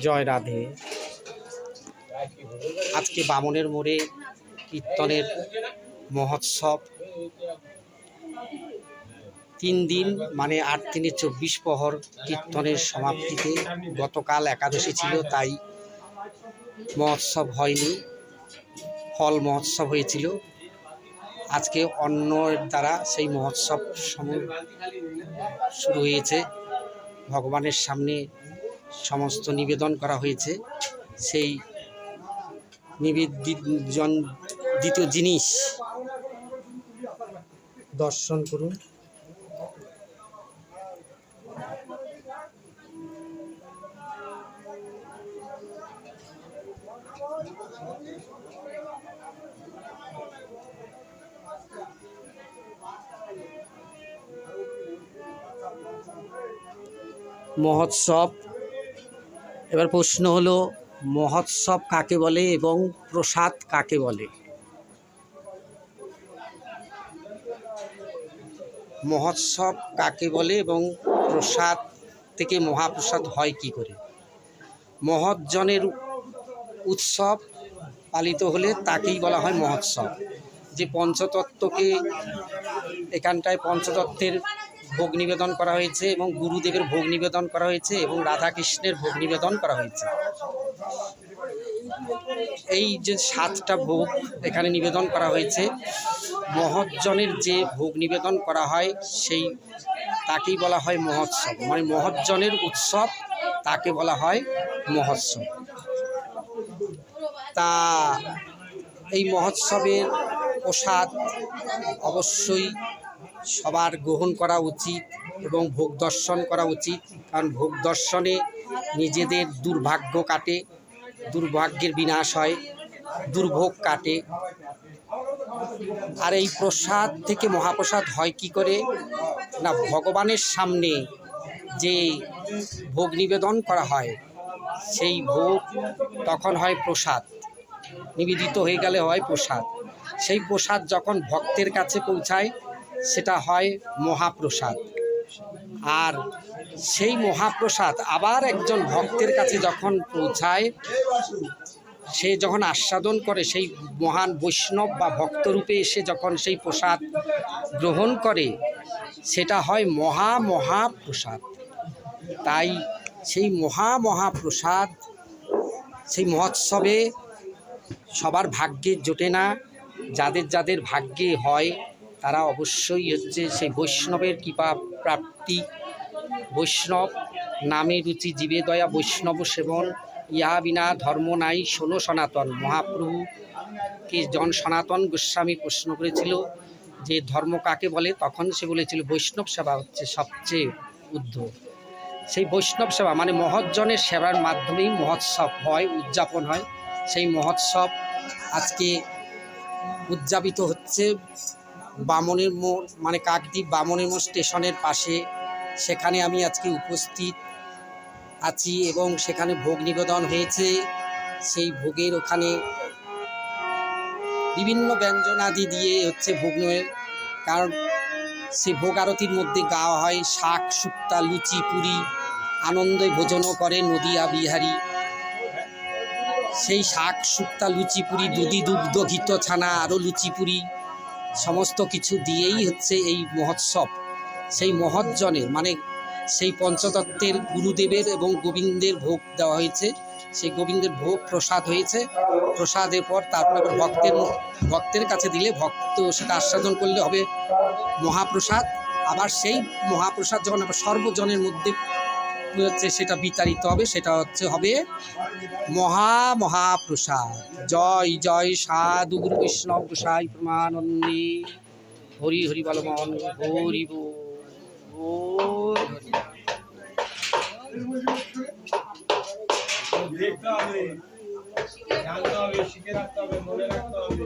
জয় রাধে। আজকে বামনের মোড়ে কীর্তনের মহোৎসব 3 দিন, মানে 8 দিনে 24 প্রহর কীর্তনের সমাপ্তিতে গতকাল একাদশী ছিল, তাই মহোৎসব হয়নি, ফল মহোৎসব হয়েছিল। আজকে অন্যের দ্বারা সেই মহোৎসব শুরু হয়েছে। ভগবানের সামনে সমস্ত নিবেদন করা হয়েছে। সেই নিবেদিত জিনিস দর্শন করুন। মহোৎসব, এবার প্রশ্ন হলো মহোৎসব কাকে বলে এবং প্রসাদ কাকে বলে? মহোৎসব কাকে বলে এবং প্রসাদ থেকে মহাপ্রসাদ হয় কি করে? মহৎজনের উৎসব পালিত হলে তাকেই বলা হয় মহোৎসব। যে পঞ্চতত্ত্বকে এখানটায় পঞ্চতত্ত্বের ভোগ নিবেদন করা হয়েছে এবং গুরুদেবের ভোগ নিবেদন করা হয়েছে এবং রাধাকৃষ্ণের ভোগ নিবেদন করা হয়েছে। এই যে 7টা ভোগ এখানে নিবেদন করা হয়েছে, মহৎজনের যে ভোগ নিবেদন করা হয় সেই তাকেই বলা হয় মহোৎসব, মানে মহৎজনের উৎসব, তাকে বলা হয় মহোৎসব। তা এই মহোৎসবের প্রসাদ অবশ্যই সবার গ্রহণ করা উচিত এবং ভোগ দর্শন করা উচিত, কারণ ভোগ দর্শনে নিজেদের দুর্ভাগ্য কাটে, দুর্ভাগ্যের বিনাশ হয়, দুর্ভোগ কাটে। আর এই প্রসাদ থেকে মহাপ্রসাদ হয় কি করে না, ভগবানের সামনে যে ভোগ নিবেদন করা হয় সেই ভোগ তখন হয় প্রসাদ, নিবেদিত হয়ে গেলে হয় প্রসাদ। সেই প্রসাদ যখন ভক্তের কাছে পৌঁছায় সেটা হয় মহাপ্রসাদ। আর সেই মহাপ্রসাদ আবার একজন ভক্তের কাছে যখন পৌঁছায়, সে যখন আস্বাদন করে, সেই মহান বৈষ্ণব বা ভক্তরূপে এসে যখন সেই প্রসাদ গ্রহণ করে, সেটা হয় মহাপ্রসাদ। তাই সেই মহাপ্রসাদ, সেই মহোৎসবে সবার ভাগ্যে জোটে না। যাদের যাদের ভাগ্যে হয় তারা অবশ্যই সেই বৈষ্ণবের কৃপা প্রাপ্তি। বৈষ্ণব নামে রুচি জীবে দয়া, বৈষ্ণব সেবন ইহা বিনা ধর্ম নাই, শোনো সনাতন। মহাপ্রভুকে সনাতন গোস্বামী প্রশ্ন করেছিল যে ধর্ম কাকে বলে, তখন সে বলেছিল বৈষ্ণব সেবা হচ্ছে সবচেয়ে ঊর্ধ্ব। সেই বৈষ্ণব সেবা মানে মহৎজনের সেবার মাধ্যমেই মহোৎসব হয়, উদযাপন হয়। সেই মহোৎসব আজকে উদযাপিত হচ্ছে বামনের মোড়, মানে কাকদ্বীপ বামনের মোড় স্টেশনের পাশে। সেখানে আমি আজকে উপস্থিত আছি এবং সেখানে ভোগ নিবেদন হয়েছে। সেই ভোগের ওখানে বিভিন্ন ব্যঞ্জনাদি দিয়ে ভোগ নিয়ে, কারণ সেই ভোগ আরতির মধ্যে গাওয়া হয় শাক শুক্তা লুচি পুরি, আনন্দে ভোজনও করে নদিয়া বিহারী। সেই শাক শুক্তা লুচি পুরি, দুধি দুগ্ধ ঘিত ছানা, আরও লুচি পুরি, সমস্ত কিছু দিয়েই এই মহোৎসব। সেই মহৎজনের মানে সেই পঞ্চতত্ত্বের গুরুদেবের এবং গোবিন্দের ভোগ দেওয়া হয়েছে। সেই গোবিন্দের ভোগ প্রসাদ হয়েছে। প্রসাদের পর তারপরে ভক্তের কাছে দিলে ভক্ত সেটা আস্বাদন করলে হবে মহাপ্রসাদ। আবার সেই মহাপ্রসাদ যখন আবার সর্বজনের মধ্যে সেটা বিতাড়িত হবে, সেটা হবে মহাপ্রসাদ। জয় জয় সাধু গুরু বৈষ্ণব গোসাই প্রমানন্দে। হরি হরি বল মন হরি বল। দেখতে হবে, জানতে হবে, শিখে রাখতে হবে, মনে রাখতে হবে।